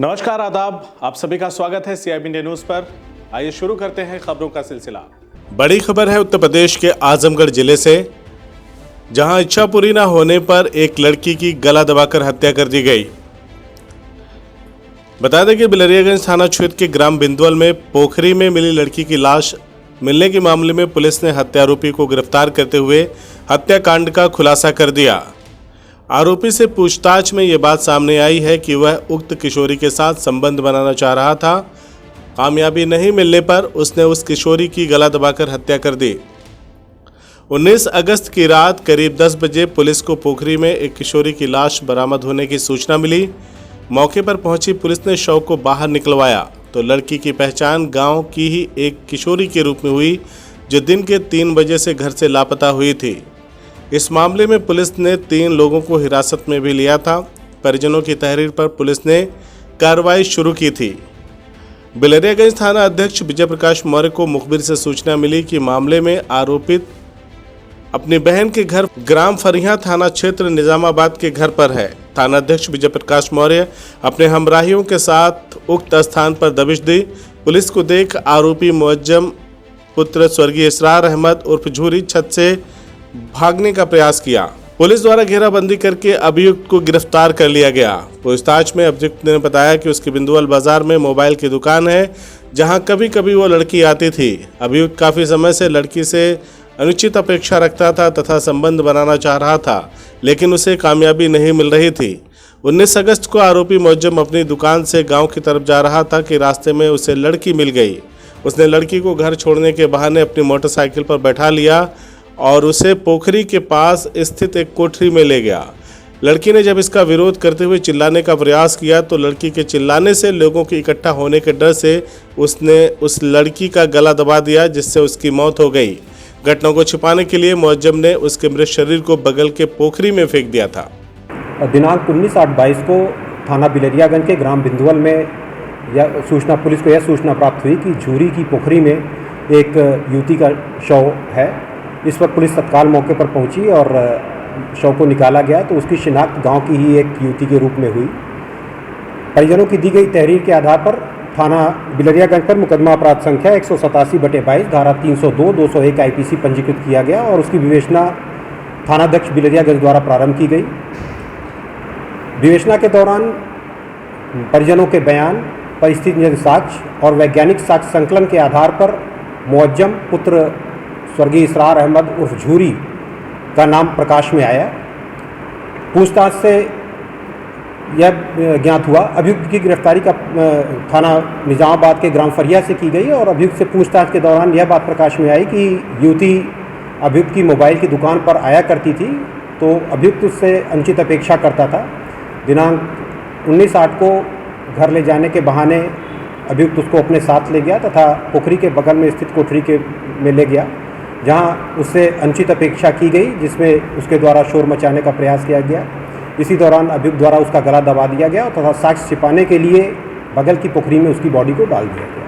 नमस्कार, आदाब। आप सभी का स्वागत है CIB इंडिया न्यूज पर। आइए शुरू करते हैं खबरों का सिलसिला। बड़ी खबर है उत्तर प्रदेश के आजमगढ़ जिले से, जहां इच्छा पूरी न होने पर एक लड़की की गला दबाकर हत्या कर दी गई। बता दें कि बिलरियागंज थाना क्षेत्र के ग्राम बिंदवल में पोखरी में मिली लड़की की लाश मिलने के मामले में पुलिस ने हत्यारोपी को गिरफ्तार करते हुए हत्याकांड का खुलासा कर दिया। आरोपी से पूछताछ में ये बात सामने आई है कि वह उक्त किशोरी के साथ संबंध बनाना चाह रहा था। कामयाबी नहीं मिलने पर उसने उस किशोरी की गला दबाकर हत्या कर दी। 19 अगस्त की रात करीब 10 बजे पुलिस को पोखरी में एक किशोरी की लाश बरामद होने की सूचना मिली। मौके पर पहुंची पुलिस ने शव को बाहर निकलवाया तो लड़की की पहचान गांव की ही एक किशोरी के रूप में हुई, जो दिन के 3 बजे से घर से लापता हुई थी। इस मामले में पुलिस ने 3 लोगों को हिरासत में भी लिया था। परिजनों की तहरीर पर पुलिस ने कार्रवाई शुरू की थी। बिलरियागंज थाना अध्यक्ष विजय प्रकाश मौर्य को मुखबिर से सूचना मिली कि मामले में आरोपित अपनी बहन के घर ग्राम फरिया थाना क्षेत्र निजामाबाद के घर पर है। थाना अध्यक्ष विजय प्रकाश मौर्य अपने हमराहियों के साथ उक्त स्थान पर दबिश दी। पुलिस को देख आरोपी मुअज्जम पुत्र स्वर्गीय इसरार अहमद उर्फ झूरी छत से भागने का प्रयास किया। पुलिस द्वारा घेराबंदी करके अभियुक्त को गिरफ्तार कर लिया गया। पूछताछ में अभियुक्त ने बताया कि उसकी बिंदुवल बाजार में मोबाइल की दुकान है, जहां कभी कभी वो लड़की आती थी। अभियुक्त काफी समय से लड़की से अनुचित अपेक्षा रखता था तथा संबंध बनाना चाह रहा था, लेकिन उसे कामयाबी नहीं मिल रही थी। 19 अगस्त को आरोपी मुअज्जम अपनी दुकान से गाँव की तरफ जा रहा था कि रास्ते में उसे लड़की मिल गई। उसने लड़की को घर छोड़ने के बहाने अपनी मोटरसाइकिल पर बैठा लिया और उसे पोखरी के पास स्थित एक कोठरी में ले गया। लड़की ने जब इसका विरोध करते हुए चिल्लाने का प्रयास किया तो लड़की के चिल्लाने से लोगों के इकट्ठा होने के डर से उसने उस लड़की का गला दबा दिया, जिससे उसकी मौत हो गई। घटना को छिपाने के लिए मुअज्जम ने उसके मृत शरीर को बगल के पोखरी में फेंक दिया था। दिनांक 19/8/22 को थाना बिलरियागंज के ग्राम बिंदुवल में पुलिस को यह सूचना प्राप्त हुई कि झूरी की पोखरी में एक युवती का शव है। इस वक्त पुलिस तत्काल मौके पर पहुंची और शव को निकाला गया तो उसकी शिनाख्त गांव की ही एक युवती के रूप में हुई। परिजनों की दी गई तहरीर के आधार पर थाना बिलरियागंज पर मुकदमा अपराध संख्या 187/22 धारा 302, 201 IPC पंजीकृत किया गया और उसकी विवेचना थानाध्यक्ष बिलरियागंज द्वारा प्रारंभ की गई। विवेचना के दौरान परिजनों के बयान, परिस्थितिजन्य साक्ष्य और वैज्ञानिक साक्ष्य संकलन के आधार पर मुअज्जम पुत्र स्वर्गीय इसरार अहमद उर्फ झूरी का नाम प्रकाश में आया। पूछताछ से यह ज्ञात हुआ अभियुक्त की गिरफ्तारी का थाना निजामाबाद के ग्राम फरिया से की गई और अभियुक्त से पूछताछ के दौरान यह बात प्रकाश में आई कि युवती अभियुक्त की मोबाइल की दुकान पर आया करती थी, तो अभियुक्त उससे अनुचित अपेक्षा करता था। दिनांक 19/8 को घर ले जाने के बहाने अभियुक्त उसको अपने साथ ले गया तथा पोखरी के बगल में स्थित कोठरी में ले गया, जहां उससे अनुचित अपेक्षा की गई, जिसमें उसके द्वारा शोर मचाने का प्रयास किया गया। इसी दौरान अभियुक्त द्वारा उसका गला दबा दिया गया तथा साक्ष्य छिपाने के लिए बगल की पोखरी में उसकी बॉडी को डाल दिया गया।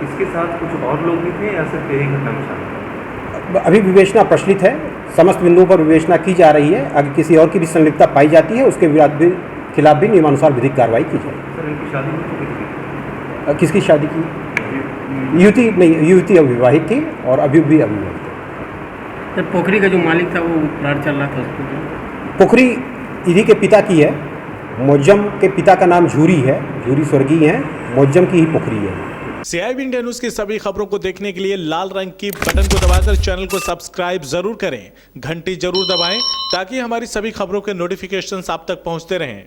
इसके साथ कुछ और लोग भी थे या सिर्फ यही घटना में शामिल? अभी विवेचना प्रचलित है, समस्त बिंदुओं पर विवेचना की जा रही है। अगर किसी और की भी संलिप्तता पाई जाती है उसके खिलाफ भी नियमानुसार विधिक कार्रवाई की जाएगी। सर, इनकी शादी हो चुकी थी? किसकी शादी की? युवती नहीं, युवती अविवाहित थी और अभियुक्त भी अविवाहित थे। जब पोखरी का जो मालिक था वो फरार चल रहा था, उसको पोखरी इन्हीं के पिता की है। मुअज्जम के पिता का नाम झूरी है, झूरी स्वर्गीय हैं, मुअज्जम की ही पोखरी है। CIB इंडिया न्यूज की सभी खबरों को देखने के लिए लाल रंग की बटन को दबाकर चैनल को सब्सक्राइब जरूर करें, घंटी जरूर दबाएं ताकि हमारी सभी खबरों के नोटिफिकेशंस आप तक पहुंचते रहें।